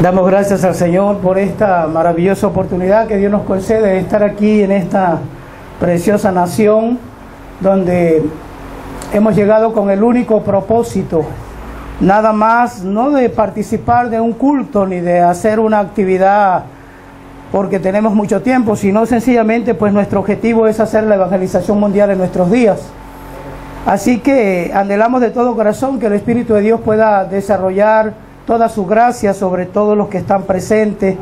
Damos gracias al Señor por esta maravillosa oportunidad que Dios nos concede de estar aquí en esta preciosa nación donde hemos llegado con el único propósito, nada más, no de participar de un culto ni de hacer una actividad porque tenemos mucho tiempo, sino sencillamente pues nuestro objetivo es hacer la evangelización mundial en nuestros días. Así que anhelamos de todo corazón que el Espíritu de Dios pueda desarrollar toda su gracia sobre todos los que están presentes,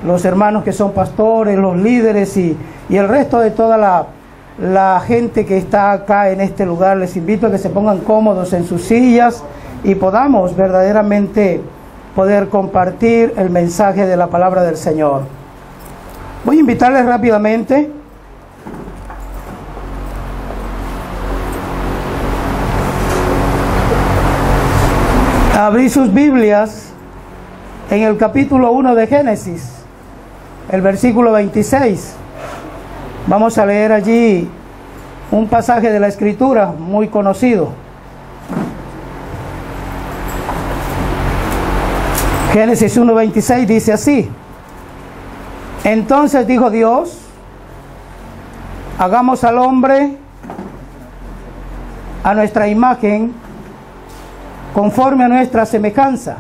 los hermanos que son pastores, los líderes y el resto de toda la gente que está acá en este lugar. Les invito a que se pongan cómodos en sus sillas y podamos verdaderamente poder compartir el mensaje de la palabra del Señor. Voy a invitarles rápidamente a abrir sus Biblias en el capítulo 1 de Génesis, el versículo 26. Vamos a leer allí un pasaje de la Escritura muy conocido. Génesis 1:26 dice así: Entonces dijo Dios, hagamos al hombre a nuestra imagen, conforme a nuestra semejanza,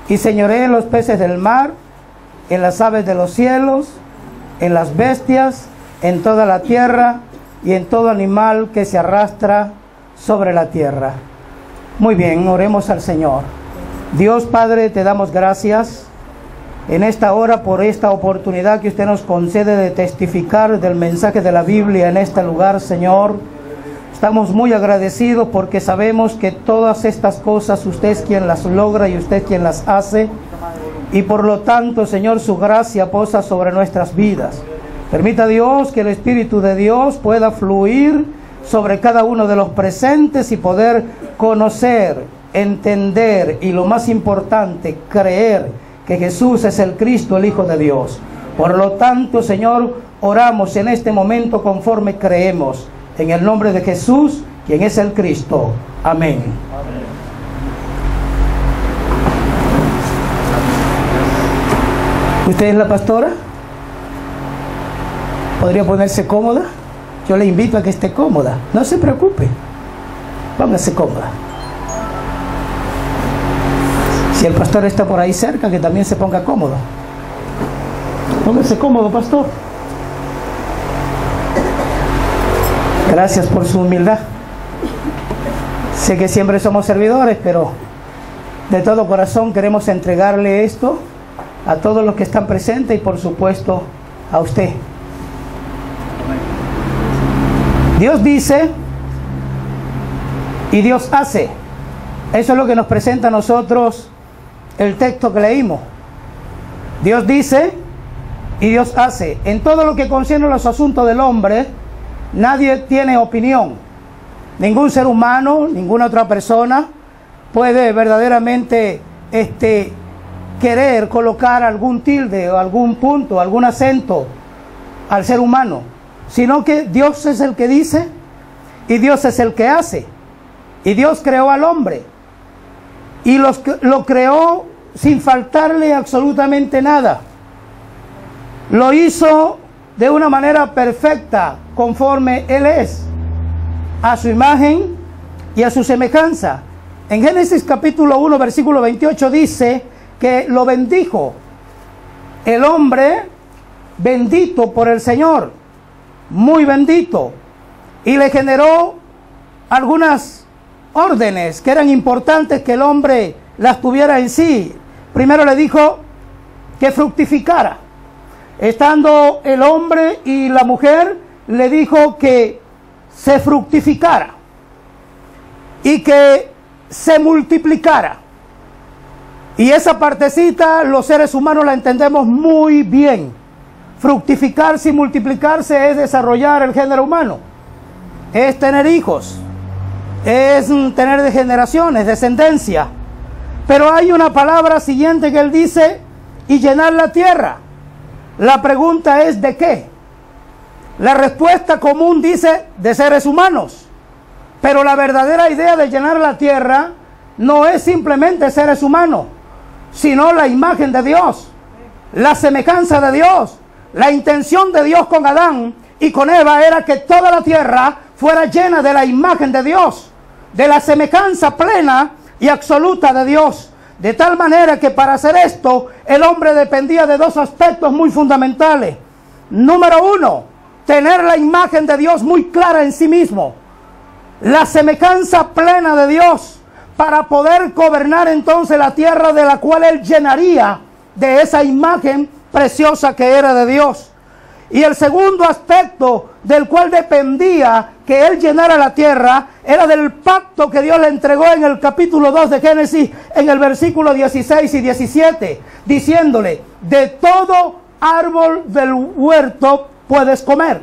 y señoree en los peces del mar, en las aves de los cielos, en las bestias, en toda la tierra, y en todo animal que se arrastra sobre la tierra. Muy bien, oremos al Señor. Dios Padre, te damos gracias en esta hora por esta oportunidad que usted nos concede de testificar del mensaje de la Biblia en este lugar, Señor. Estamos muy agradecidos porque sabemos que todas estas cosas usted es quien las logra y usted es quien las hace. Y por lo tanto, Señor, su gracia posa sobre nuestras vidas. Permita Dios que el Espíritu de Dios pueda fluir sobre cada uno de los presentes y poder conocer, entender y lo más importante, creer que Jesús es el Cristo, el Hijo de Dios. Por lo tanto, Señor, oramos en este momento conforme creemos. En el nombre de Jesús, quien es el Cristo. Amén. Amén. ¿Usted es la pastora? ¿Podría ponerse cómoda? Yo le invito a que esté cómoda. No se preocupe. Póngase cómoda. Si el pastor está por ahí cerca, que también se ponga cómodo. Póngase cómodo, pastor. Gracias por su humildad. Sé que siempre somos servidores, pero de todo corazón queremos entregarle esto a todos los que están presentes y por supuesto a usted. Dios dice y Dios hace. Eso es lo que nos presenta a nosotros el texto que leímos. Dios dice y Dios hace. En todo lo que concierne a los asuntos del hombre, nadie tiene opinión. Ningún ser humano, ninguna otra persona puede verdaderamente querer colocar algún tilde o algún punto, algún acento al ser humano, sino que Dios es el que dice y Dios es el que hace. Y Dios creó al hombre y lo creó sin faltarle absolutamente nada. Lo hizo de una manera perfecta, conforme Él es, a su imagen y a su semejanza. En Génesis capítulo 1, versículo 28 dice que lo bendijo. El hombre bendito por el Señor, muy bendito, y le generó algunas órdenes que eran importantes que el hombre las tuviera en sí. Primero le dijo que fructificara. Estando el hombre y la mujer, le dijo que se fructificara y que se multiplicara. Y esa partecita los seres humanos la entendemos muy bien. Fructificarse y multiplicarse es desarrollar el género humano, es tener hijos, es tener generaciones, descendencia. Pero hay una palabra siguiente que él dice: y llenar la tierra. La pregunta es ¿de qué? La respuesta común dice de seres humanos, pero la verdadera idea de llenar la tierra no es simplemente seres humanos, sino la imagen de Dios, la semejanza de Dios. La intención de Dios con Adán y con Eva era que toda la tierra fuera llena de la imagen de Dios, de la semejanza plena y absoluta de Dios. De tal manera que para hacer esto, el hombre dependía de dos aspectos muy fundamentales. Número uno, tener la imagen de Dios muy clara en sí mismo, la semejanza plena de Dios, para poder gobernar entonces la tierra, de la cual él llenaría de esa imagen preciosa que era de Dios. Y el segundo aspecto del cual dependía que él llenara la tierra era del pacto que Dios le entregó en el capítulo 2 de Génesis, en el versículo 16 y 17, diciéndole: de todo árbol del huerto puedes comer.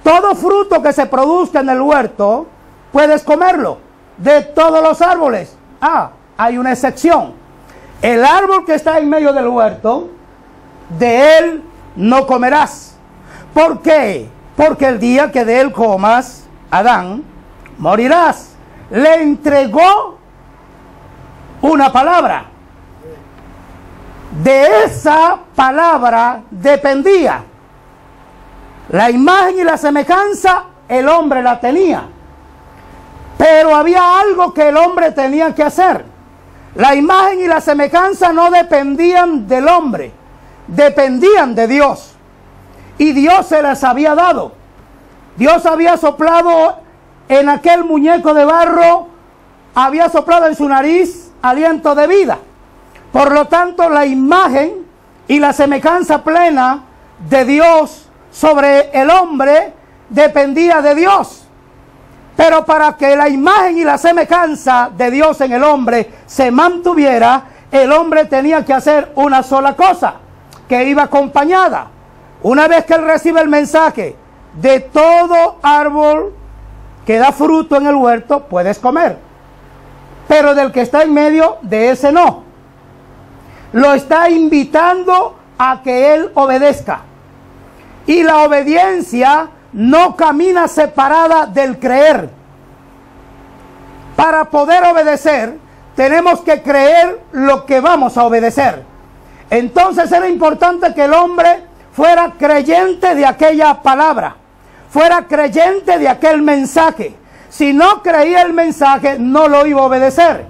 Todo fruto que se produzca en el huerto puedes comerlo, de todos los árboles. Hay una excepción: el árbol que está en medio del huerto, de él no comerás. ¿Por qué? Porque el día que de él comas, Adán, morirás. Le entregó una palabra. De esa palabra dependía. La imagen y la semejanza, el hombre la tenía. Pero había algo que el hombre tenía que hacer. La imagen y la semejanza no dependían del hombre, dependían de Dios. Y Dios se las había dado. Dios había soplado en aquel muñeco de barro, había soplado en su nariz aliento de vida. Por lo tanto, la imagen y la semejanza plena de Dios sobre el hombre dependía de Dios. Pero para que la imagen y la semejanza de Dios en el hombre se mantuviera, el hombre tenía que hacer una sola cosa, que iba acompañada. Una vez que él recibe el mensaje: de todo árbol que da fruto en el huerto puedes comer, pero del que está en medio, de ese no. Lo está invitando a que él obedezca. Y la obediencia no camina separada del creer. Para poder obedecer, tenemos que creer lo que vamos a obedecer. Entonces era importante que el hombre fuera creyente de aquella palabra, fuera creyente de aquel mensaje. Si no creía el mensaje, no lo iba a obedecer.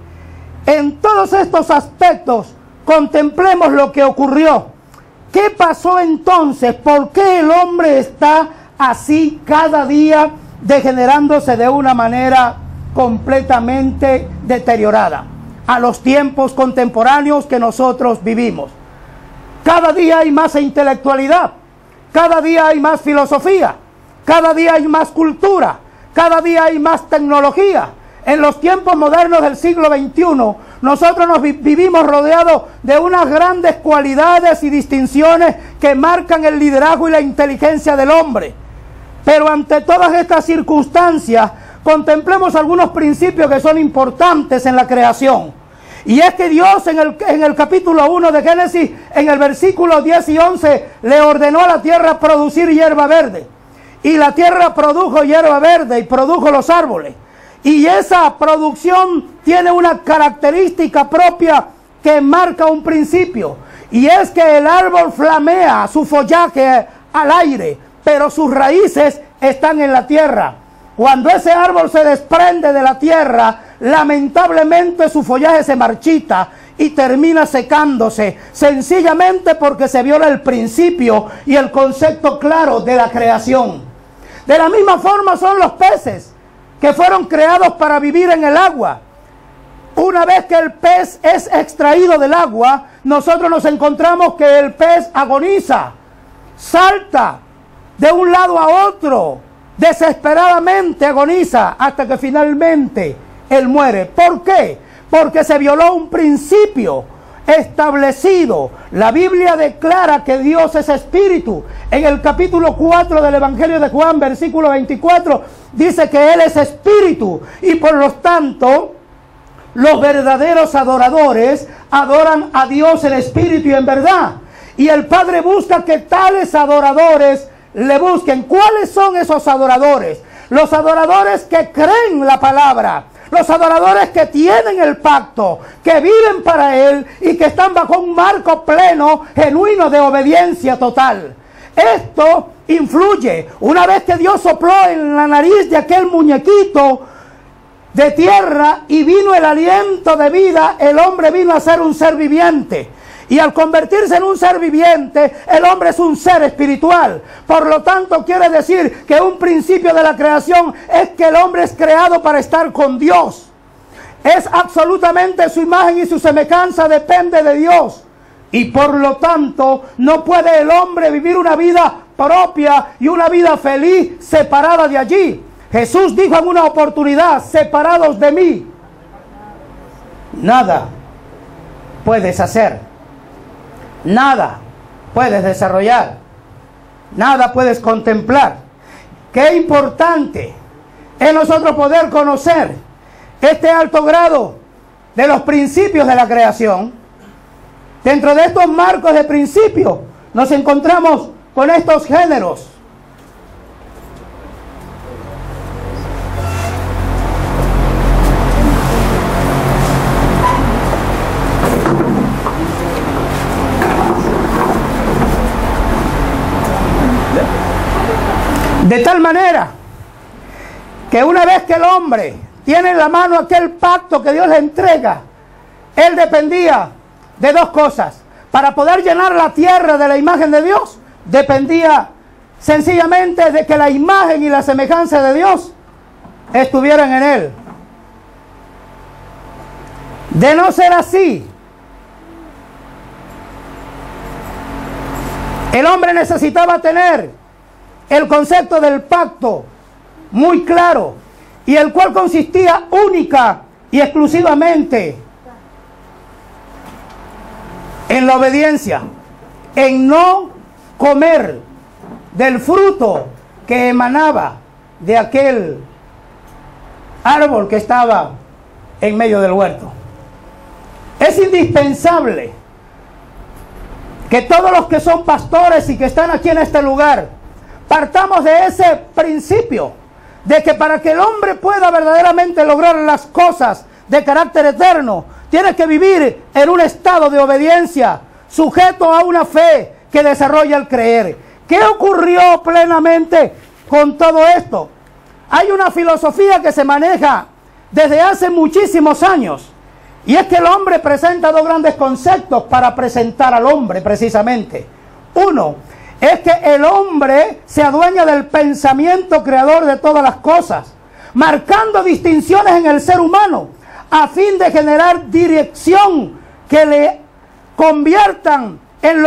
En todos estos aspectos, contemplemos lo que ocurrió. ¿Qué pasó entonces? ¿Por qué el hombre está así cada día degenerándose de una manera completamente deteriorada a los tiempos contemporáneos que nosotros vivimos? Cada día hay más intelectualidad, cada día hay más filosofía, cada día hay más cultura, cada día hay más tecnología. En los tiempos modernos del siglo XXI, nosotros nos vivimos rodeados de unas grandes cualidades y distinciones que marcan el liderazgo y la inteligencia del hombre. Pero ante todas estas circunstancias, contemplemos algunos principios que son importantes en la creación. Y es que Dios en el capítulo 1 de Génesis, en el versículo 10 y 11, le ordenó a la tierra producir hierba verde. Y la tierra produjo hierba verde y produjo los árboles. Y esa producción tiene una característica propia que marca un principio. Y es que el árbol flamea su follaje al aire, pero sus raíces están en la tierra. Cuando ese árbol se desprende de la tierra, lamentablemente su follaje se marchita y termina secándose, sencillamente porque se viola el principio y el concepto claro de la creación. De la misma forma son los peces, que fueron creados para vivir en el agua. Una vez que el pez es extraído del agua, nosotros nos encontramos que el pez agoniza, salta de un lado a otro, desesperadamente agoniza hasta que finalmente él muere. ¿Por qué? Porque se violó un principio establecido. La Biblia declara que Dios es espíritu. En el capítulo 4 del Evangelio de Juan, versículo 24, dice que Él es espíritu y por lo tanto los verdaderos adoradores adoran a Dios en espíritu y en verdad. Y el Padre busca que tales adoradores le busquen. ¿Cuáles son esos adoradores? Los adoradores que creen la palabra, los adoradores que tienen el pacto, que viven para Él y que están bajo un marco pleno, genuino de obediencia total. Esto influye. Una vez que Dios sopló en la nariz de aquel muñequito de tierra y vino el aliento de vida, el hombre vino a ser un ser viviente. Y al convertirse en un ser viviente, el hombre es un ser espiritual. Por lo tanto, quiere decir que un principio de la creación es que el hombre es creado para estar con Dios. Es absolutamente su imagen y su semejanza depende de Dios. Y por lo tanto, no puede el hombre vivir una vida propia y una vida feliz separada de allí. Jesús dijo en una oportunidad: separados de mí, nada puedes hacer. Nada puedes desarrollar, nada puedes contemplar. Qué importante es nosotros poder conocer este alto grado de los principios de la creación. Dentro de estos marcos de principios nos encontramos con estos géneros. De tal manera que una vez que el hombre tiene en la mano aquel pacto que Dios le entrega, él dependía de dos cosas. Para poder llenar la tierra de la imagen de Dios, dependía sencillamente de que la imagen y la semejanza de Dios estuvieran en él. De no ser así, el hombre necesitaba tener el concepto del pacto muy claro, y el cual consistía única y exclusivamente en la obediencia, en no comer del fruto que emanaba de aquel árbol que estaba en medio del huerto. Es indispensable que todos los que son pastores y que están aquí en este lugar partamos de ese principio, de que para que el hombre pueda verdaderamente lograr las cosas de carácter eterno, tiene que vivir en un estado de obediencia, sujeto a una fe que desarrolla el creer. ¿Qué ocurrió plenamente con todo esto? Hay una filosofía que se maneja desde hace muchísimos años, y es que el hombre presenta dos grandes conceptos para presentar al hombre precisamente. Uno es que el hombre se adueña del pensamiento creador de todas las cosas, marcando distinciones en el ser humano a fin de generar dirección que le conviertan en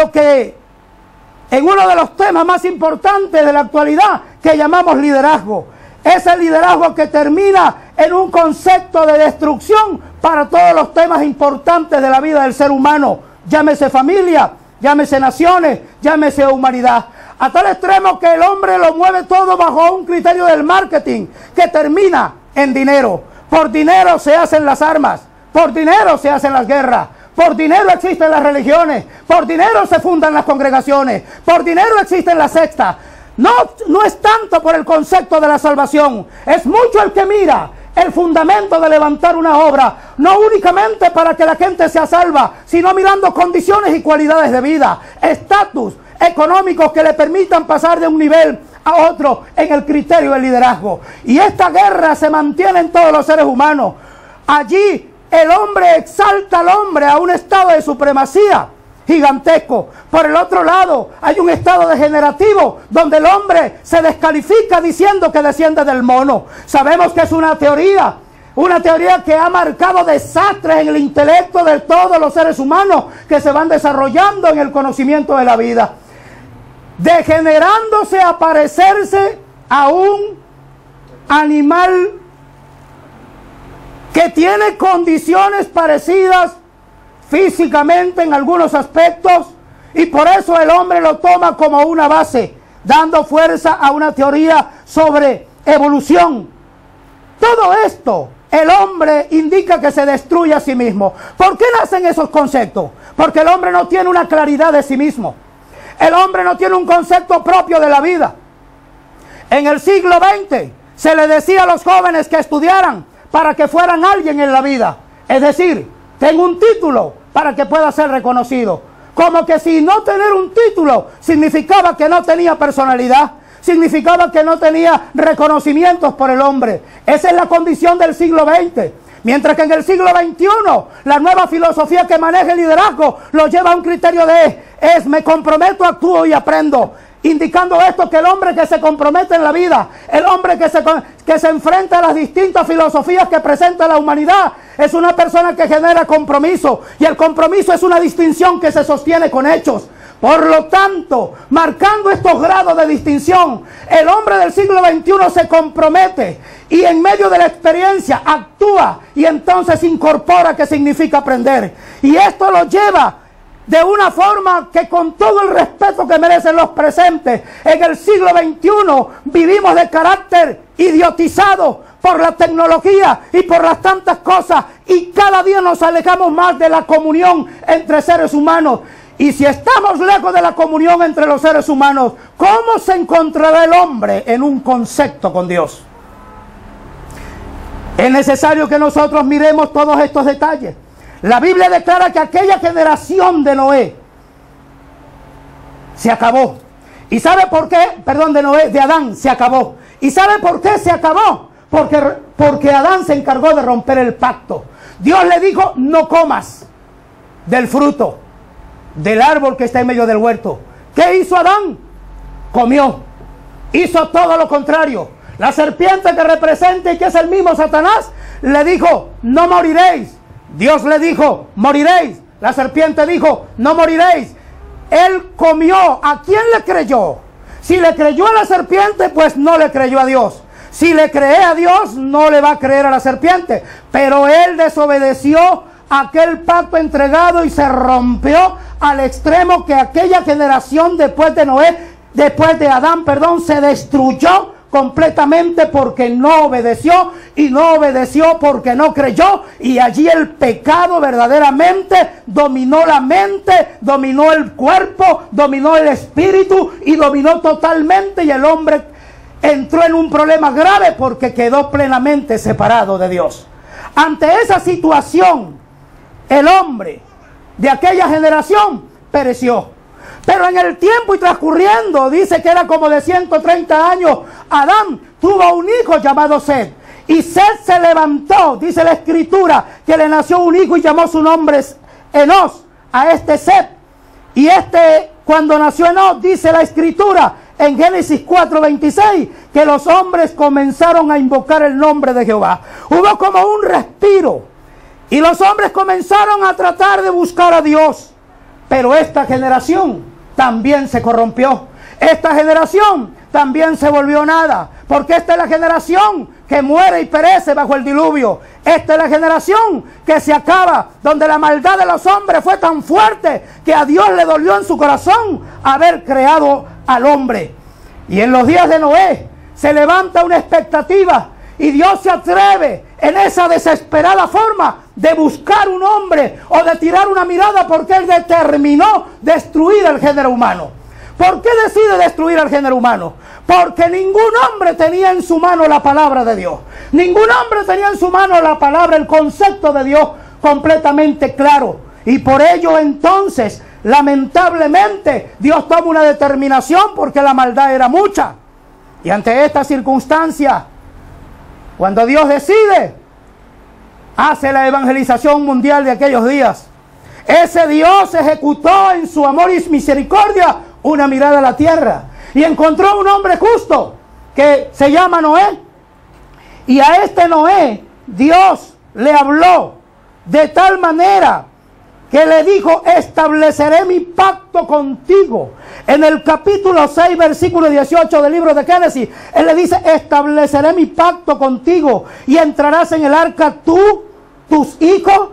uno de los temas más importantes de la actualidad que llamamos liderazgo. Ese liderazgo que termina en un concepto de destrucción para todos los temas importantes de la vida del ser humano, llámese familia, llámese naciones, llámese humanidad. A tal extremo que el hombre lo mueve todo bajo un criterio del marketing que termina en dinero. Por dinero se hacen las armas, por dinero se hacen las guerras, por dinero existen las religiones, por dinero se fundan las congregaciones, por dinero existen las sectas. No es tanto por el concepto de la salvación, es mucho el que mira el fundamento de levantar una obra, no únicamente para que la gente sea salva, sino mirando condiciones y cualidades de vida, estatus económicos que le permitan pasar de un nivel a otro en el criterio del liderazgo. Y esta guerra se mantiene en todos los seres humanos. Allí el hombre exalta al hombre a un estado de supremacía gigantesco. Por el otro lado hay un estado degenerativo donde el hombre se descalifica diciendo que desciende del mono. Sabemos que es una teoría que ha marcado desastres en el intelecto de todos los seres humanos que se van desarrollando en el conocimiento de la vida, degenerándose a parecerse a un animal que tiene condiciones parecidas físicamente en algunos aspectos, y por eso el hombre lo toma como una base, dando fuerza a una teoría sobre evolución. Todo esto, el hombre indica que se destruye a sí mismo. ¿Por qué nacen esos conceptos? Porque el hombre no tiene una claridad de sí mismo. El hombre no tiene un concepto propio de la vida. En el siglo XX se le decía a los jóvenes que estudiaran para que fueran alguien en la vida. Es decir, tengo un título para que pueda ser reconocido. Como que si no tener un título significaba que no tenía personalidad, significaba que no tenía reconocimientos por el hombre. Esa es la condición del siglo XX. Mientras que en el siglo XXI, la nueva filosofía que maneja el liderazgo lo lleva a un criterio me comprometo, actúo y aprendo. Indicando esto, que el hombre que se compromete en la vida, el hombre que se enfrenta a las distintas filosofías que presenta la humanidad, es una persona que genera compromiso. Y el compromiso es una distinción que se sostiene con hechos. Por lo tanto, marcando estos grados de distinción, el hombre del siglo XXI se compromete y en medio de la experiencia actúa y entonces incorpora qué significa aprender. Y esto lo lleva de una forma que, con todo el respeto que merecen los presentes, en el siglo XXI vivimos de carácter idiotizado por la tecnología y por las tantas cosas, y cada día nos alejamos más de la comunión entre seres humanos. Y si estamos lejos de la comunión entre los seres humanos, ¿cómo se encontrará el hombre en un concepto con Dios? Es necesario que nosotros miremos todos estos detalles. La Biblia declara que aquella generación de Noé se acabó. ¿Y sabe por qué? Perdón, de Adán se acabó. ¿Y sabe por qué se acabó? Porque Adán se encargó de romper el pacto. Dios le dijo: no comas del fruto del árbol que está en medio del huerto. ¿Qué hizo Adán? Comió. Hizo todo lo contrario. La serpiente que representa y que es el mismo Satanás le dijo: no moriréis. Dios le dijo: moriréis. La serpiente dijo: no moriréis. Él comió. ¿A quién le creyó? Si le creyó a la serpiente, pues no le creyó a Dios. Si le cree a Dios, no le va a creer a la serpiente. Pero él desobedeció aquel pacto entregado y se rompió al extremo que aquella generación después de Adán, se destruyó completamente porque no obedeció, y no obedeció porque no creyó, y allí el pecado verdaderamente dominó la mente, dominó el cuerpo, dominó el espíritu y dominó totalmente, y el hombre entró en un problema grave porque quedó plenamente separado de Dios. Ante esa situación, el hombre de aquella generación pereció. Pero en el tiempo y transcurriendo, dice que era como de 130 años, Adán tuvo un hijo llamado Set. Y Set se levantó, dice la escritura, que le nació un hijo y llamó su nombre Enos a este Set. Y cuando nació Enos, dice la escritura en Génesis 4:26, que los hombres comenzaron a invocar el nombre de Jehová. Hubo como un respiro y los hombres comenzaron a tratar de buscar a Dios. Pero esta generación también se corrompió. Esta generación también se volvió nada. Porque esta es la generación que muere y perece bajo el diluvio. Esta es la generación que se acaba, donde la maldad de los hombres fue tan fuerte que a Dios le dolió en su corazón haber creado al hombre. Y en los días de Noé se levanta una expectativa, y Dios se atreve en esa desesperada forma de buscar un hombre o de tirar una mirada, porque Él determinó destruir el género humano. ¿Por qué decide destruir al género humano? Porque ningún hombre tenía en su mano la palabra de Dios. Ningún hombre tenía en su mano la palabra, el concepto de Dios completamente claro. Y por ello entonces, lamentablemente, Dios toma una determinación porque la maldad era mucha. Y ante esta circunstancia, cuando Dios decide, hace la evangelización mundial de aquellos días. Ese Dios ejecutó en su amor y misericordia una mirada a la tierra y encontró un hombre justo que se llama Noé. Y a este Noé Dios le habló de tal manera que le dijo: estableceré mi pacto contigo. En el capítulo 6, versículo 18 del libro de Génesis, Él le dice: estableceré mi pacto contigo y entrarás en el arca tú, tus hijos,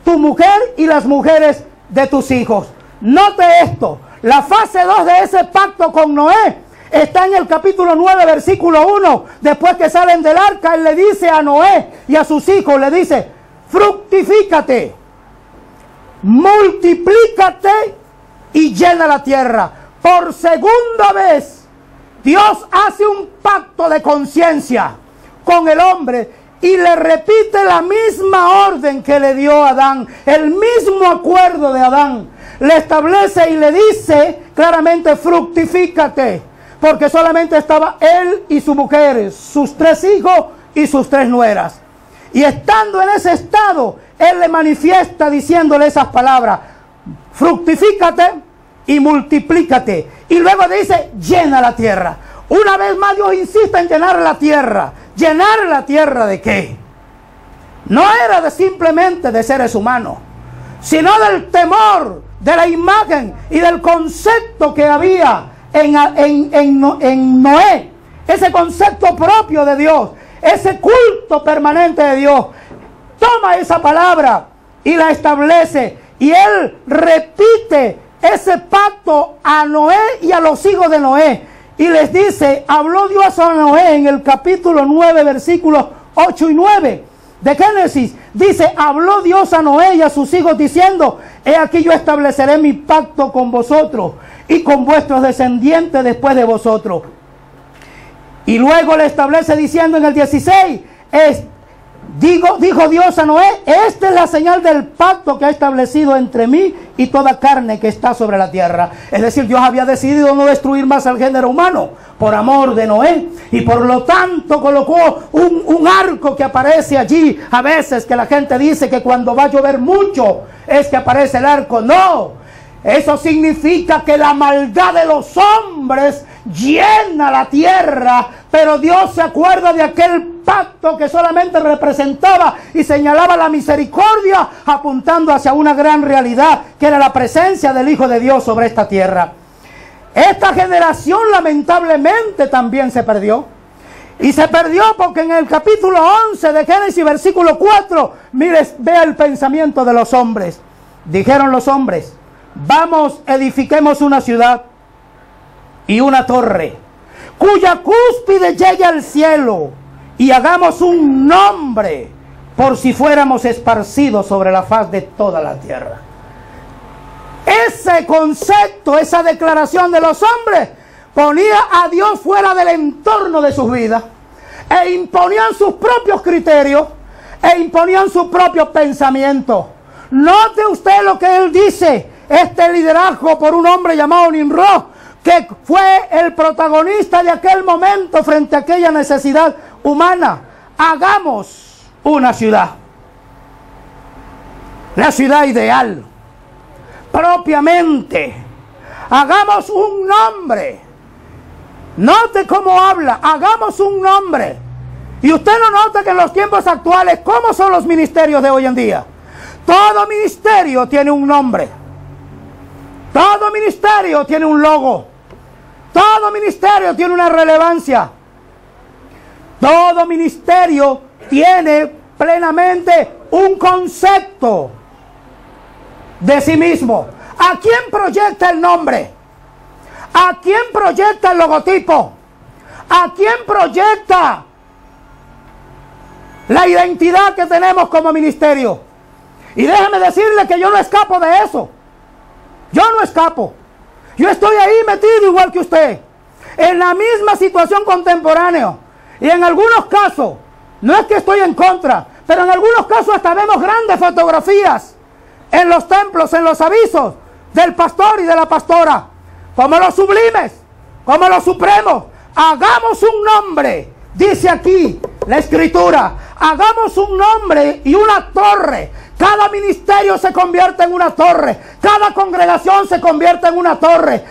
tu mujer y las mujeres de tus hijos. Note esto, la fase 2 de ese pacto con Noé está en el capítulo 9, versículo 1. Después que salen del arca, Él le dice a Noé y a sus hijos, le dice: fructifícate, multiplícate y llena la tierra. Por segunda vez, Dios hace un pacto de conciencia con el hombre y le repite la misma orden que le dio a Adán, el mismo acuerdo de Adán. Le establece y le dice claramente: fructifícate, porque solamente estaba él y su mujer, sus 3 hijos y sus 3 nueras. Y estando en ese estado, él le manifiesta diciéndole esas palabras: fructifícate y multiplícate. Y luego dice: llena la tierra. Una vez más Dios insiste en llenar la tierra. ¿Llenar la tierra de qué? No era simplemente de seres humanos, sino del temor, de la imagen y del concepto que había en Noé. Ese concepto propio de Dios, ese culto permanente de Dios. Toma esa palabra y la establece, y él repite ese pacto a Noé y a los hijos de Noé, y les dice: habló Dios a Noé en el capítulo 9, versículos 8 y 9 de Génesis. Dice: habló Dios a Noé y a sus hijos diciendo: he aquí yo estableceré mi pacto con vosotros y con vuestros descendientes después de vosotros. Y luego le establece diciendo en el 16: dijo Dios a Noé: esta es la señal del pacto que ha establecido entre mí y toda carne que está sobre la tierra. Es decir, Dios había decidido no destruir más al género humano por amor de Noé, y por lo tanto colocó un arco que aparece allí. A veces que la gente dice que cuando va a llover mucho es que aparece el arco. No, eso significa que la maldad de los hombres llena la tierra, pero Dios se acuerda de aquel pacto que solamente representaba y señalaba la misericordia, apuntando hacia una gran realidad, que era la presencia del Hijo de Dios sobre esta tierra. Esta generación lamentablemente también se perdió. Y se perdió porque en el capítulo 11 de Génesis, versículo 4, mire, vea el pensamiento de los hombres. Dijeron los hombres: vamos, edifiquemos una ciudad y una torre, cuya cúspide llegue al cielo, y hagamos un nombre, por si fuéramos esparcidos sobre la faz de toda la tierra. Ese concepto, esa declaración de los hombres, ponía a Dios fuera del entorno de sus vidas, e imponían sus propios criterios, e imponían sus propios pensamientos. Note usted lo que él dice: este liderazgo por un hombre llamado Nimrod, que fue el protagonista de aquel momento frente a aquella necesidad humana. Hagamos una ciudad, la ciudad ideal, propiamente. Hagamos un nombre. Note cómo habla: hagamos un nombre. Y usted no nota que en los tiempos actuales, ¿cómo son los ministerios de hoy en día? Todo ministerio tiene un nombre. Todo ministerio tiene un logo. Todo ministerio tiene una relevancia. Todo ministerio tiene plenamente un concepto de sí mismo. ¿A quién proyecta el nombre? ¿A quién proyecta el logotipo? ¿A quién proyecta la identidad que tenemos como ministerio? Y déjame decirle que yo no escapo de eso. Yo no escapo. Yo estoy ahí metido igual que usted, en la misma situación contemporánea. Y en algunos casos, no es que estoy en contra, pero en algunos casos hasta vemos grandes fotografías en los templos, en los avisos del pastor y de la pastora, como los sublimes, como los supremos. Hagamos un nombre, dice aquí la escritura. Hagamos un nombre y una torre. Cada ministerio se convierte en una torre. Cada congregación se convierte en una torre.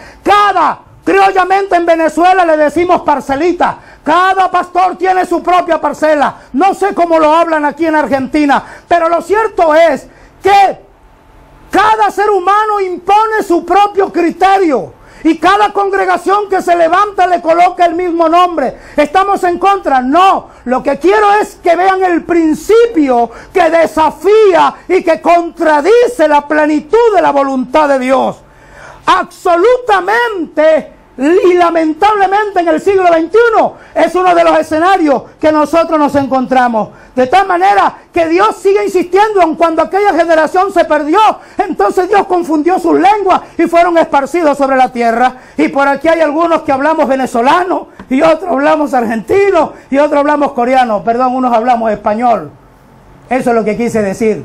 Criollamente en Venezuela le decimos parcelita. Cada pastor tiene su propia parcela. No sé cómo lo hablan aquí en Argentina, pero lo cierto es que cada ser humano impone su propio criterio. Y cada congregación que se levanta le coloca el mismo nombre. ¿Estamos en contra? No. Lo que quiero es que vean el principio que desafía y que contradice la plenitud de la voluntad de Dios. Absolutamente y lamentablemente en el siglo XXI es uno de los escenarios que nosotros nos encontramos. De tal manera que Dios sigue insistiendo, aun cuando aquella generación se perdió, entonces Dios confundió sus lenguas y fueron esparcidos sobre la tierra. Y por aquí hay algunos que hablamos venezolano, y otros hablamos argentino, y otros hablamos coreano. Perdón, unos hablamos español. Eso es lo que quise decir.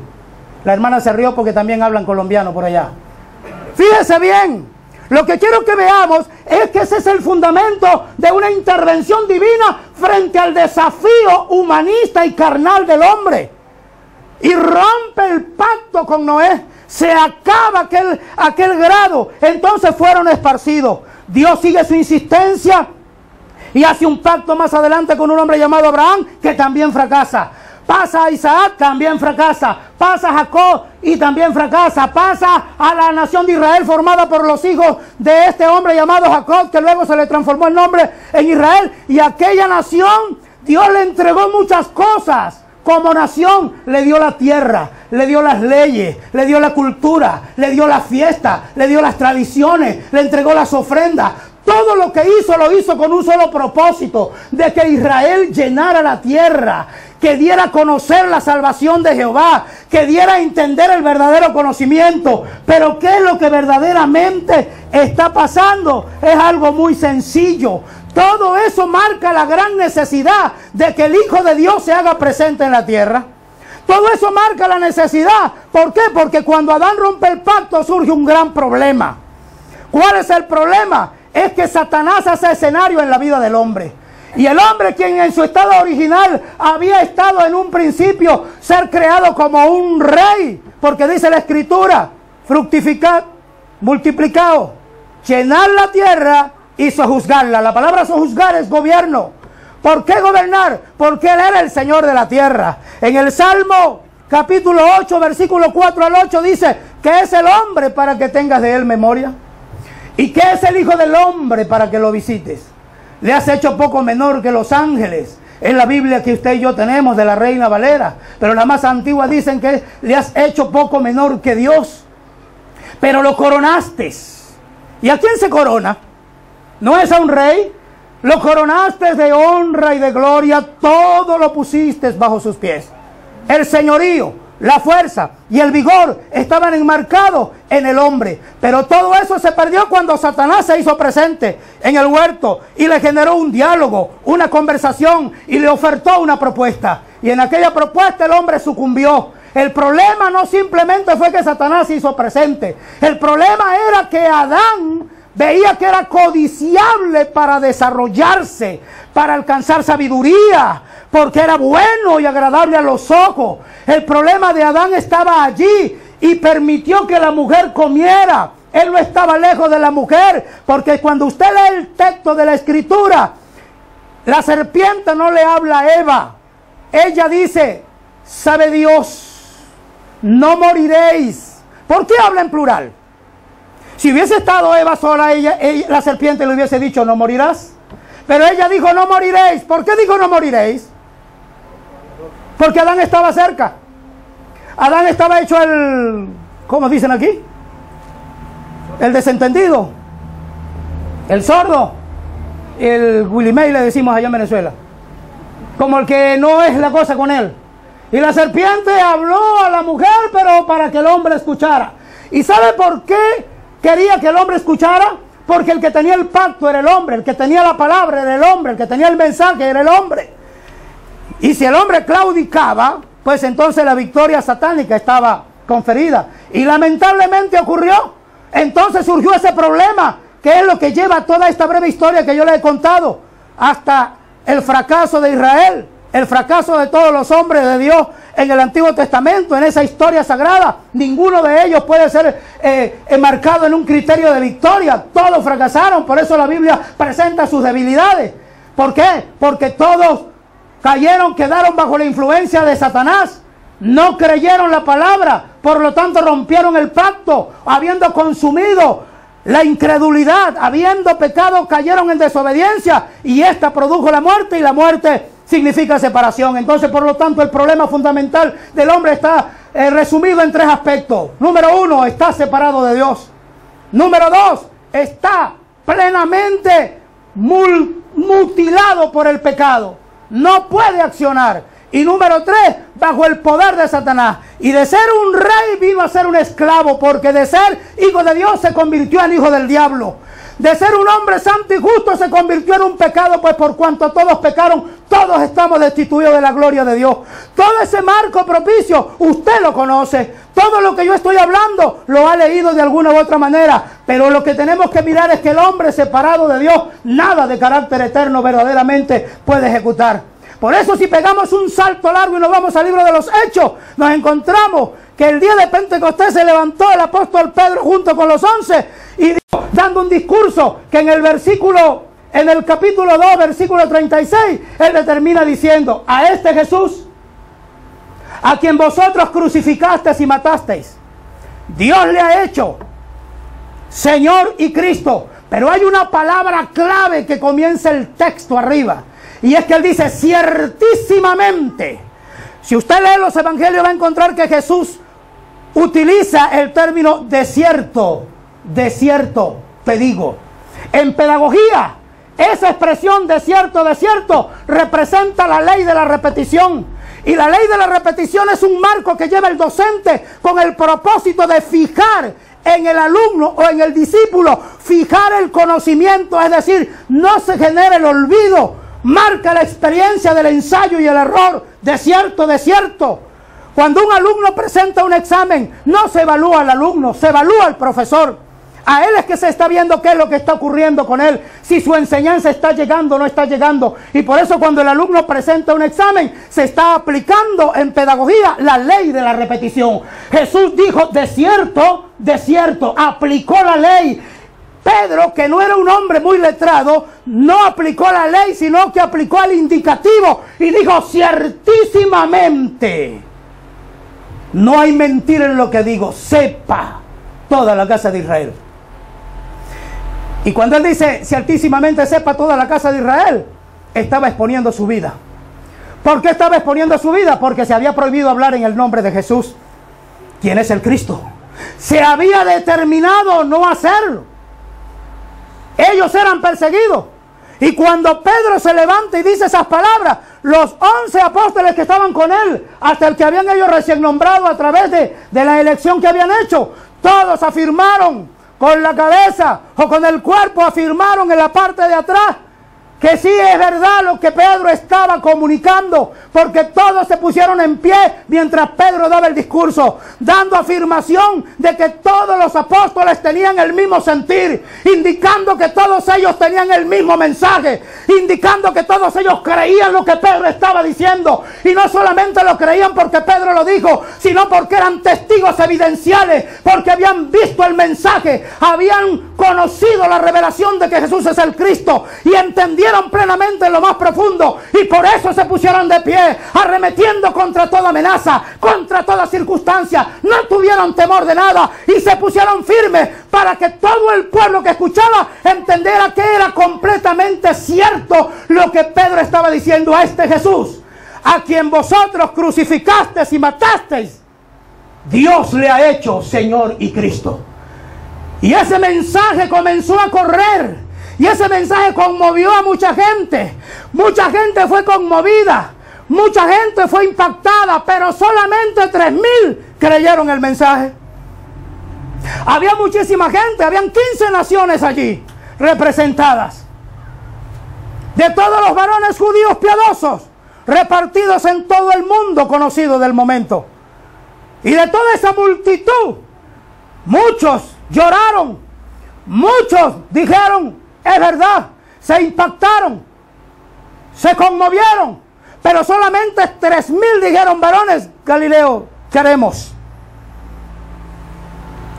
La hermana se rió porque también hablan colombiano por allá. Fíjese bien, lo que quiero que veamos es que ese es el fundamento de una intervención divina frente al desafío humanista y carnal del hombre. Y rompe el pacto con Noé. Se acaba aquel grado. Entonces fueron esparcidos. Dios sigue su insistencia y hace un pacto más adelante con un hombre llamado Abraham, que también fracasa. Pasa a Isaac, también fracasa. Pasa a Jacob y también fracasa. Pasa a la nación de Israel formada por los hijos de este hombre llamado Jacob, que luego se le transformó el nombre en Israel. Y aquella nación, Dios le entregó muchas cosas. Como nación le dio la tierra, le dio las leyes, le dio la cultura, le dio la fiesta, le dio las tradiciones, le entregó las ofrendas. Todo lo que hizo lo hizo con un solo propósito: de que Israel llenara la tierra, que diera a conocer la salvación de Jehová, que diera a entender el verdadero conocimiento. Pero ¿qué es lo que verdaderamente está pasando? Es algo muy sencillo. Todo eso marca la gran necesidad de que el Hijo de Dios se haga presente en la tierra. Todo eso marca la necesidad. ¿Por qué? Porque cuando Adán rompe el pacto surge un gran problema. ¿Cuál es el problema? Es que Satanás hace escenario en la vida del hombre. Y el hombre, quien en su estado original había estado en un principio ser creado como un rey, porque dice la Escritura: fructificad, multiplicaos, llenad la tierra y sojuzgarla. La palabra sojuzgar es gobierno. ¿Por qué gobernar? Porque Él era el Señor de la tierra. En el Salmo capítulo 8, versículo 4 al 8 dice: ¿qué es el hombre para que tengas de él memoria? ¿Y qué es el Hijo del hombre para que lo visites? Le has hecho poco menor que los ángeles. Es la Biblia que usted y yo tenemos, de la Reina Valera. Pero la más antigua dicen que le has hecho poco menor que Dios. Pero lo coronaste. ¿Y a quién se corona? ¿No es a un rey? Lo coronaste de honra y de gloria. Todo lo pusiste bajo sus pies. El señorío, la fuerza y el vigor estaban enmarcados en el hombre. Pero todo eso se perdió cuando Satanás se hizo presente en el huerto y le generó un diálogo, una conversación, y le ofertó una propuesta. Y en aquella propuesta el hombre sucumbió. El problema no simplemente fue que Satanás se hizo presente. El problema era que Adán veía que era codiciable para desarrollarse, para alcanzar sabiduría, porque era bueno y agradable a los ojos. El problema de Adán estaba allí y permitió que la mujer comiera. Él no estaba lejos de la mujer, porque cuando usted lee el texto de la Escritura, la serpiente no le habla a Eva. Ella dice: sabe Dios, no moriréis. ¿Por qué habla en plural? Si hubiese estado Eva sola, la serpiente le hubiese dicho: no morirás. Pero ella dijo: no moriréis. ¿Por qué dijo no moriréis? Porque Adán estaba cerca. Adán estaba hecho el, ¿cómo dicen aquí? El desentendido, el sordo, el Willy May le decimos allá en Venezuela. Como el que no es la cosa con él. Y la serpiente habló a la mujer, pero para que el hombre escuchara. ¿Y sabe por qué quería que el hombre escuchara? Porque el que tenía el pacto era el hombre, el que tenía la palabra era el hombre, el que tenía el mensaje era el hombre. Y si el hombre claudicaba, pues entonces la victoria satánica estaba conferida. Y lamentablemente ocurrió. Entonces surgió ese problema, que es lo que lleva toda esta breve historia que yo le he contado, hasta el fracaso de Israel, el fracaso de todos los hombres de Dios en el Antiguo Testamento, en esa historia sagrada. Ninguno de ellos puede ser enmarcado en un criterio de victoria. Todos fracasaron. Por eso la Biblia presenta sus debilidades. ¿Por qué? Porque todos cayeron, quedaron bajo la influencia de Satanás. No creyeron la palabra, por lo tanto rompieron el pacto, habiendo consumido la incredulidad, habiendo pecado, cayeron en desobediencia, y esta produjo la muerte, y la muerte significa separación. Entonces, por lo tanto, el problema fundamental del hombre está resumido en tres aspectos. Número uno, está separado de Dios. Número dos, está plenamente mutilado por el pecado. No puede accionar. Y número tres, bajo el poder de Satanás. Y de ser un rey vino a ser un esclavo, porque de ser hijo de Dios se convirtió en hijo del diablo. De ser un hombre santo y justo se convirtió en un pecado, pues por cuanto todos pecaron, todos estamos destituidos de la gloria de Dios. Todo ese marco propicio, usted lo conoce. Todo lo que yo estoy hablando lo ha leído de alguna u otra manera. Pero lo que tenemos que mirar es que el hombre separado de Dios, nada de carácter eterno verdaderamente puede ejecutar. Por eso, si pegamos un salto largo y nos vamos al libro de los Hechos, nos encontramos que el día de Pentecostés se levantó el apóstol Pedro junto con los 11 y dijo, dando un discurso que en el capítulo 2, versículo 36, él le termina diciendo: a este Jesús, a quien vosotros crucificasteis y matasteis, Dios le ha hecho Señor y Cristo. Pero hay una palabra clave que comienza el texto arriba, y es que él dice: ciertísimamente. Si usted lee los evangelios va a encontrar que Jesús utiliza el término desierto, desierto, te digo. En pedagogía, esa expresión desierto, desierto, representa la ley de la repetición. Y la ley de la repetición es un marco que lleva el docente con el propósito de fijar en el alumno o en el discípulo, fijar el conocimiento, es decir, no se genere el olvido. Marca la experiencia del ensayo y el error. Desierto, desierto. Cuando un alumno presenta un examen, no se evalúa al alumno, se evalúa al profesor. A él es que se está viendo qué es lo que está ocurriendo con él, si su enseñanza está llegando o no está llegando. Y por eso cuando el alumno presenta un examen, se está aplicando en pedagogía la ley de la repetición. Jesús dijo: desierto, desierto. Aplicó la ley. Pedro, que no era un hombre muy letrado, no aplicó la ley, sino que aplicó el indicativo y dijo: ciertísimamente. No hay mentira en lo que digo, sepa toda la casa de Israel. Y cuando él dice ciertísimamente sepa toda la casa de Israel, estaba exponiendo su vida. ¿Por qué estaba exponiendo su vida? Porque se había prohibido hablar en el nombre de Jesús, quien es el Cristo. Se había determinado no hacerlo. Ellos eran perseguidos. Y cuando Pedro se levanta y dice esas palabras, los 11 apóstoles que estaban con él, hasta el que habían ellos recién nombrado a través de la elección que habían hecho, todos afirmaron con la cabeza o con el cuerpo, afirmaron en la parte de atrás que sí es verdad lo que Pedro estaba comunicando, porque todos se pusieron en pie mientras Pedro daba el discurso, dando afirmación de que todos los apóstoles tenían el mismo sentir, indicando que todos ellos tenían el mismo mensaje, indicando que todos ellos creían lo que Pedro estaba diciendo, y no solamente lo creían porque Pedro lo dijo, sino porque eran testigos evidenciales, porque habían visto el mensaje, habían conocido la revelación de que Jesús es el Cristo, y entendieron plenamente en lo más profundo, y por eso se pusieron de pie, arremetiendo contra toda amenaza, contra toda circunstancia. No tuvieron temor de nada y se pusieron firmes para que todo el pueblo que escuchaba entendiera que era completamente cierto lo que Pedro estaba diciendo: a este Jesús, a quien vosotros crucificasteis y matasteis, Dios le ha hecho Señor y Cristo. Y ese mensaje comenzó a correr. Y ese mensaje conmovió a mucha gente. Mucha gente fue conmovida. Mucha gente fue impactada. Pero solamente 3,000 creyeron el mensaje. Había muchísima gente. Habían 15 naciones allí representadas. De todos los varones judíos piadosos repartidos en todo el mundo conocido del momento. Y de toda esa multitud, muchos lloraron. Muchos dijeron: es verdad, se impactaron, se conmovieron, pero solamente 3,000 dijeron: varones, Galileo, queremos.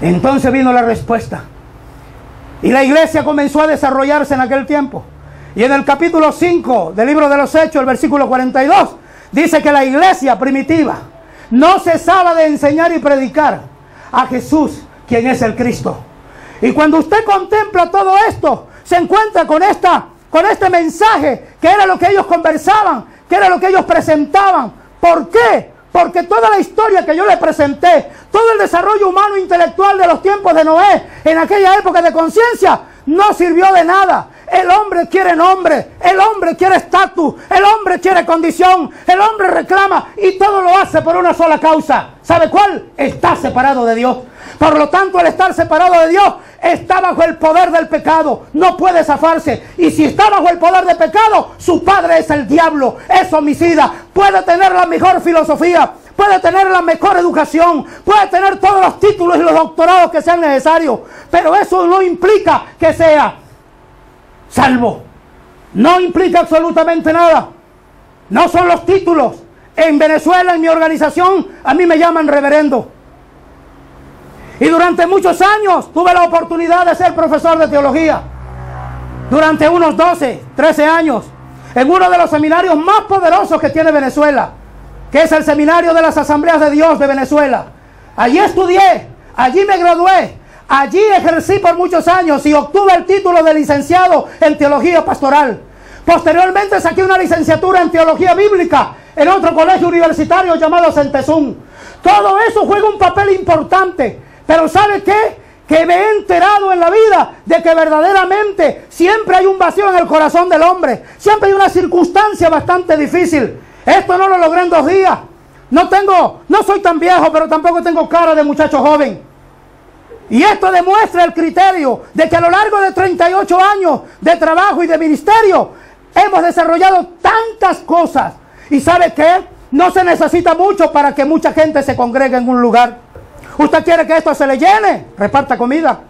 Entonces vino la respuesta. Y la iglesia comenzó a desarrollarse en aquel tiempo. Y en el capítulo 5 del libro de los Hechos, el versículo 42, dice que la iglesia primitiva no cesaba de enseñar y predicar a Jesús, quien es el Cristo. Y cuando usted contempla todo esto, se encuentra con este mensaje, que era lo que ellos conversaban, que era lo que ellos presentaban. ¿Por qué? Porque toda la historia que yo le presenté, todo el desarrollo humano intelectual de los tiempos de Noé, en aquella época de conciencia, no sirvió de nada. El hombre quiere nombre, el hombre quiere estatus, el hombre quiere condición, el hombre reclama, y todo lo hace por una sola causa. ¿Sabe cuál? Está separado de Dios. Por lo tanto, al estar separado de Dios, está bajo el poder del pecado. No puede zafarse. Y si está bajo el poder del pecado, su padre es el diablo, es homicida. Puede tener la mejor filosofía, puede tener la mejor educación, puede tener todos los títulos y los doctorados que sean necesarios, pero eso no implica que sea salvo. No implica absolutamente nada. No son los títulos. En Venezuela, en mi organización, a mí me llaman reverendo. Y durante muchos años tuve la oportunidad de ser profesor de teología. Durante unos 12, 13 años, en uno de los seminarios más poderosos que tiene Venezuela, que es el Seminario de las Asambleas de Dios de Venezuela. Allí estudié, allí me gradué, allí ejercí por muchos años y obtuve el título de licenciado en teología pastoral. Posteriormente saqué una licenciatura en teología bíblica en otro colegio universitario llamado Centesum. Todo eso juega un papel importante, pero ¿sabe qué? Que me he enterado en la vida de que verdaderamente siempre hay un vacío en el corazón del hombre, siempre hay una circunstancia bastante difícil. Esto no lo logré en 2 días. No soy tan viejo, pero tampoco tengo cara de muchacho joven. Y esto demuestra el criterio de que a lo largo de 38 años de trabajo y de ministerio hemos desarrollado tantas cosas. ¿Y sabe qué? No se necesita mucho para que mucha gente se congregue en un lugar. Usted quiere que esto se le llene, reparta comida.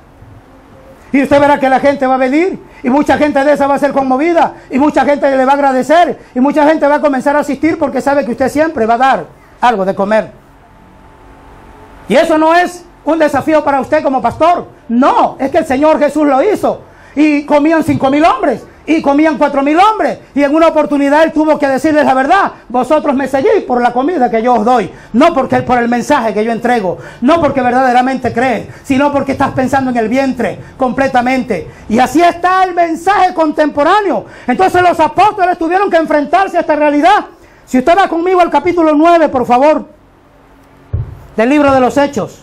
Y usted verá que la gente va a venir. Y mucha gente de esa va a ser conmovida. Y mucha gente le va a agradecer. Y mucha gente va a comenzar a asistir porque sabe que usted siempre va a dar algo de comer. Y eso no es un desafío para usted como pastor. No, es que el Señor Jesús lo hizo. Y comían 5,000 hombres. Y comían 4,000 hombres. Y en una oportunidad Él tuvo que decirles la verdad. Vosotros me seguís por la comida que yo os doy. No por el mensaje que yo entrego. No porque verdaderamente crees. Sino porque estás pensando en el vientre completamente. Y así está el mensaje contemporáneo. Entonces los apóstoles tuvieron que enfrentarse a esta realidad. Si usted va conmigo al capítulo 9, por favor, del libro de los Hechos.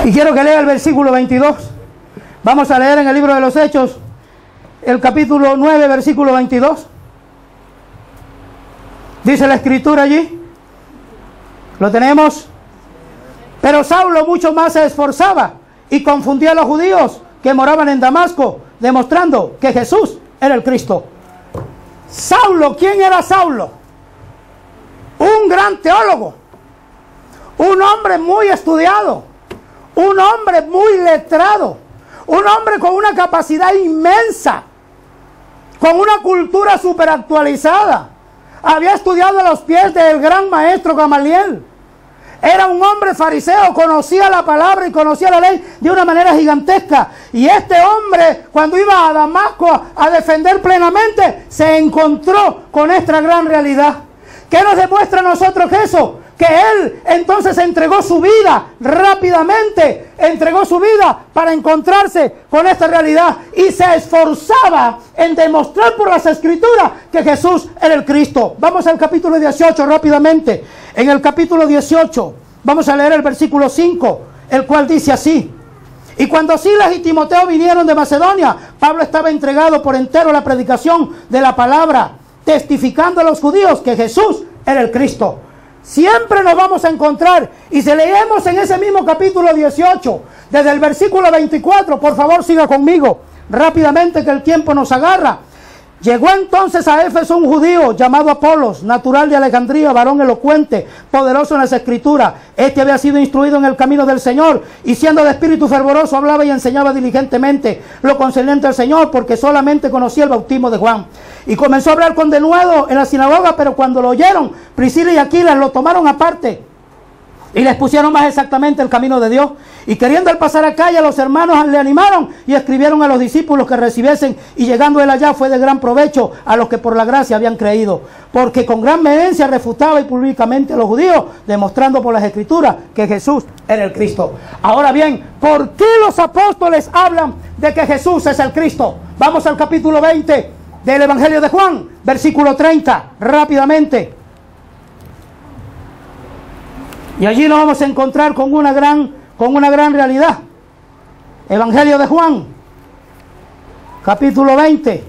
Y quiero que lea el versículo 22. Vamos a leer en el libro de los Hechos, el capítulo 9, versículo 22. Dice la escritura allí. ¿Lo tenemos? Pero Saulo mucho más se esforzaba y confundía a los judíos que moraban en Damasco, demostrando que Jesús era el Cristo. Saulo, ¿quién era Saulo? Un gran teólogo, un hombre muy estudiado, un hombre muy letrado, un hombre con una capacidad inmensa, con una cultura súper actualizada. Había estudiado a los pies del gran maestro Gamaliel. Era un hombre fariseo, conocía la palabra y conocía la ley de una manera gigantesca. Y este hombre, cuando iba a Damasco a defender plenamente, se encontró con esta gran realidad. ¿Qué nos demuestra a nosotros eso? Que él entonces entregó su vida rápidamente, entregó su vida para encontrarse con esta realidad y se esforzaba en demostrar por las escrituras que Jesús era el Cristo. Vamos al capítulo 18 rápidamente. En el capítulo 18 vamos a leer el versículo 5, el cual dice así: y cuando Silas y Timoteo vinieron de Macedonia, Pablo estaba entregado por entero a la predicación de la palabra, testificando a los judíos que Jesús era el Cristo. Siempre nos vamos a encontrar, y si leemos en ese mismo capítulo 18, desde el versículo 24, por favor siga conmigo, rápidamente que el tiempo nos agarra. Llegó entonces a Éfeso un judío llamado Apolos, natural de Alejandría, varón elocuente, poderoso en las escrituras. Este había sido instruido en el camino del Señor, y siendo de espíritu fervoroso hablaba y enseñaba diligentemente lo concerniente al Señor, porque solamente conocía el bautismo de Juan. Y comenzó a hablar con denuedo en la sinagoga, pero cuando lo oyeron, Priscila y Aquila lo tomaron aparte y les pusieron más exactamente el camino de Dios. Y queriendo él pasar a calle, los hermanos le animaron y escribieron a los discípulos que recibiesen. Y llegando él allá, fue de gran provecho a los que por la gracia habían creído, porque con gran vehemencia refutaba y públicamente a los judíos, demostrando por las escrituras que Jesús era el Cristo. Ahora bien, ¿por qué los apóstoles hablan de que Jesús es el Cristo? Vamos al capítulo 20 del Evangelio de Juan, versículo 30, rápidamente. Y allí nos vamos a encontrar con una gran realidad. Evangelio de Juan, capítulo 20,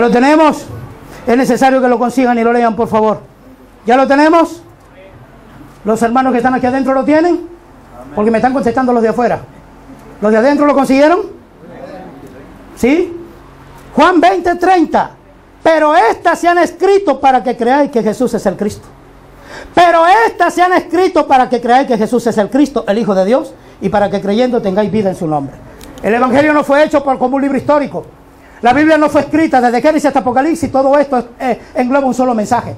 lo tenemos. Es necesario que lo consigan y lo lean, por favor. ¿Ya lo tenemos? ¿Los hermanos que están aquí adentro lo tienen? Porque me están contestando los de afuera. ¿Los de adentro lo consiguieron? ¿Sí? Juan 20:30. Pero estas se han escrito para que creáis que Jesús es el Cristo. Pero estas se han escrito para que creáis que Jesús es el Cristo, el Hijo de Dios, y para que creyendo tengáis vida en su nombre. El Evangelio no fue hecho como un libro histórico. La Biblia no fue escrita desde Génesis hasta Apocalipsis. Todo esto engloba un solo mensaje.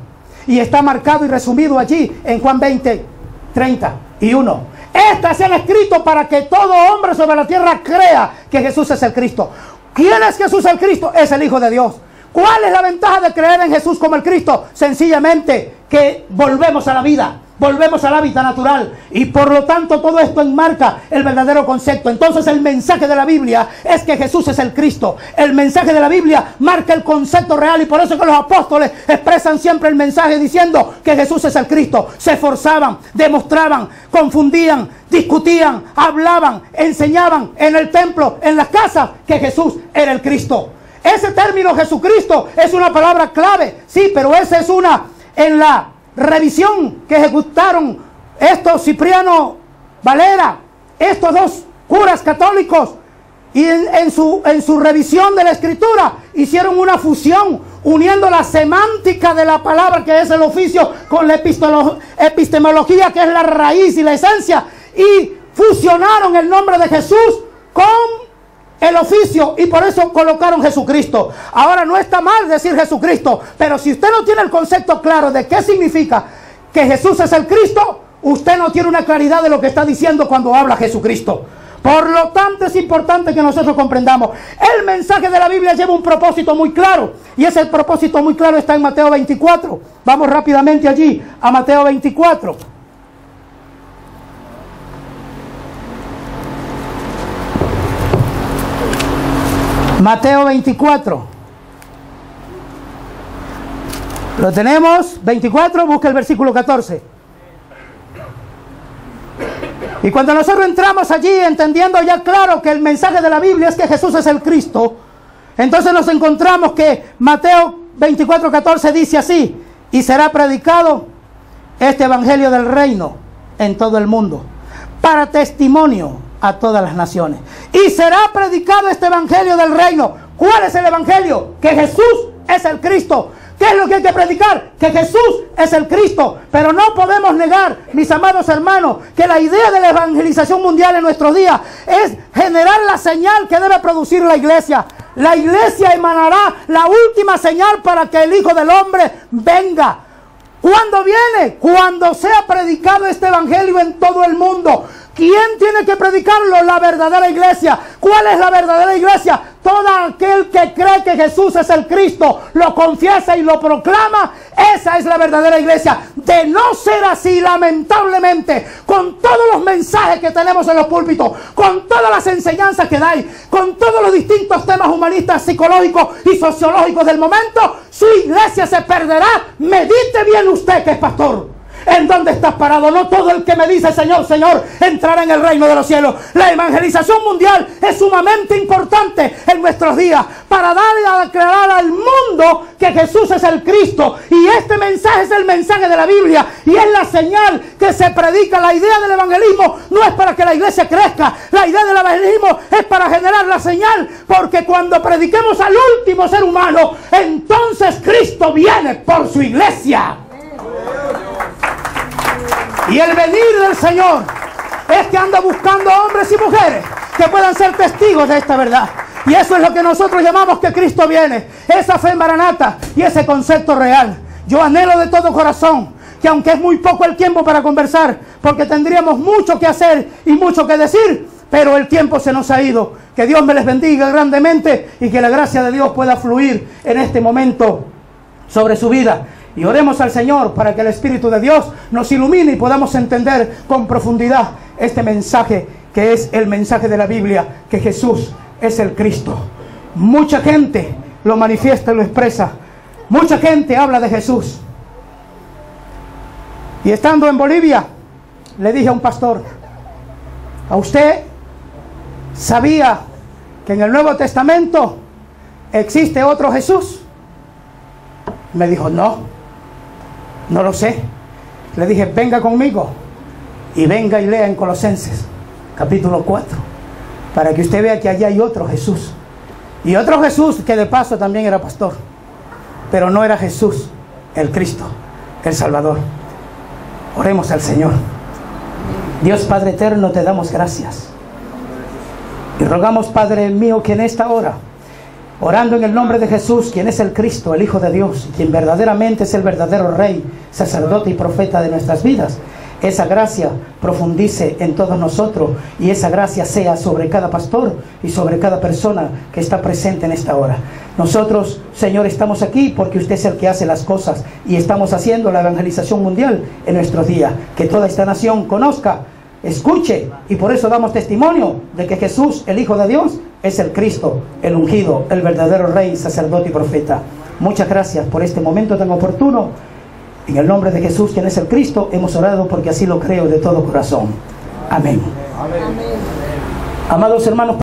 Y está marcado y resumido allí en Juan 20:31. Estas se han escrito para que todo hombre sobre la tierra crea que Jesús es el Cristo. ¿Quién es Jesús el Cristo? Es el Hijo de Dios. ¿Cuál es la ventaja de creer en Jesús como el Cristo? Sencillamente que volvemos a la vida, volvemos al hábitat natural, y por lo tanto todo esto enmarca el verdadero concepto. Entonces el mensaje de la Biblia es que Jesús es el Cristo. El mensaje de la Biblia marca el concepto real, y por eso que los apóstoles expresan siempre el mensaje diciendo que Jesús es el Cristo. Se esforzaban, demostraban, confundían, discutían, hablaban, enseñaban en el templo, en las casas, que Jesús era el Cristo. Ese término Jesucristo es una palabra clave, sí, pero esa es una, en la revisión que ejecutaron estos Cipriano Valera, estos dos curas católicos, y en su revisión de la Escritura hicieron una fusión, uniendo la semántica de la palabra, que es el oficio, con la epistemología, que es la raíz y la esencia, y fusionaron el nombre de Jesús con el oficio, y por eso colocaron Jesucristo. Ahora, no está mal decir Jesucristo, pero si usted no tiene el concepto claro de qué significa que Jesús es el Cristo, usted no tiene una claridad de lo que está diciendo cuando habla Jesucristo. Por lo tanto, es importante que nosotros comprendamos. El mensaje de la Biblia lleva un propósito muy claro, y ese propósito muy claro está en Mateo 24. Vamos rápidamente allí, a Mateo 24. Mateo 24. Lo tenemos. 24, busca el versículo 14. Y cuando nosotros entramos allí, entendiendo ya claro que el mensaje de la Biblia es que Jesús es el Cristo, entonces nos encontramos que Mateo 24:14 dice así: y será predicado este evangelio del reino en todo el mundo, para testimonio a todas las naciones. Y será predicado este evangelio del reino. ¿Cuál es el evangelio? Que Jesús es el Cristo. ¿Qué es lo que hay que predicar? Que Jesús es el Cristo. Pero no podemos negar, mis amados hermanos, que la idea de la evangelización mundial en nuestros días es generar la señal que debe producir la iglesia. La iglesia emanará la última señal para que el Hijo del Hombre venga. ¿Cuándo viene? Cuando sea predicado este evangelio en todo el mundo. ¿Quién tiene que predicarlo? La verdadera iglesia. ¿Cuál es la verdadera iglesia? Todo aquel que cree que Jesús es el Cristo, lo confiesa y lo proclama. Esa es la verdadera iglesia. De no ser así, lamentablemente, con todos los mensajes que tenemos en los púlpitos, con todas las enseñanzas que dais, con todos los distintos temas humanistas, psicológicos y sociológicos del momento, su iglesia se perderá. Medite bien usted, que es pastor. ¿En dónde estás parado? No todo el que me dice Señor, Señor entrará en el reino de los cielos. La evangelización mundial es sumamente importante en nuestros días, para darle a aclarar al mundo que Jesús es el Cristo. Y este mensaje es el mensaje de la Biblia, y es la señal que se predica. La idea del evangelismo no es para que la iglesia crezca. La idea del evangelismo es para generar la señal, porque cuando prediquemos al último ser humano, entonces Cristo viene por su iglesia. Y el venir del Señor es que anda buscando hombres y mujeres que puedan ser testigos de esta verdad. Y eso es lo que nosotros llamamos que Cristo viene. Esa fe en Maranata y ese concepto real. Yo anhelo de todo corazón que, aunque es muy poco el tiempo para conversar, porque tendríamos mucho que hacer y mucho que decir, pero el tiempo se nos ha ido. Que Dios me les bendiga grandemente y que la gracia de Dios pueda fluir en este momento sobre su vida. Y oremos al Señor para que el Espíritu de Dios nos ilumine y podamos entender con profundidad este mensaje, que es el mensaje de la Biblia, que Jesús es el Cristo. Mucha gente lo manifiesta y lo expresa. Mucha gente habla de Jesús. Y estando en Bolivia, le dije a un pastor: ¿a usted sabía que en el Nuevo Testamento existe otro Jesús? Me dijo, no lo sé. Le dije, venga conmigo. Y venga y lea en Colosenses, capítulo 4, para que usted vea que allá hay otro Jesús. Y otro Jesús que de paso también era pastor. Pero no era Jesús, el Cristo, el Salvador. Oremos al Señor. Dios Padre eterno, te damos gracias. Y rogamos, Padre mío, que en esta hora, orando en el nombre de Jesús, quien es el Cristo, el Hijo de Dios, quien verdaderamente es el verdadero Rey, sacerdote y profeta de nuestras vidas, esa gracia profundice en todos nosotros y esa gracia sea sobre cada pastor y sobre cada persona que está presente en esta hora. Nosotros, Señor, estamos aquí porque usted es el que hace las cosas y estamos haciendo la evangelización mundial en nuestros días. Que toda esta nación conozca, escuche, y por eso damos testimonio de que Jesús, el Hijo de Dios, es el Cristo, el ungido, el verdadero Rey, sacerdote y profeta. Muchas gracias por este momento tan oportuno. En el nombre de Jesús, quien es el Cristo, hemos orado porque así lo creo de todo corazón. Amén. Amén. Amados hermanos,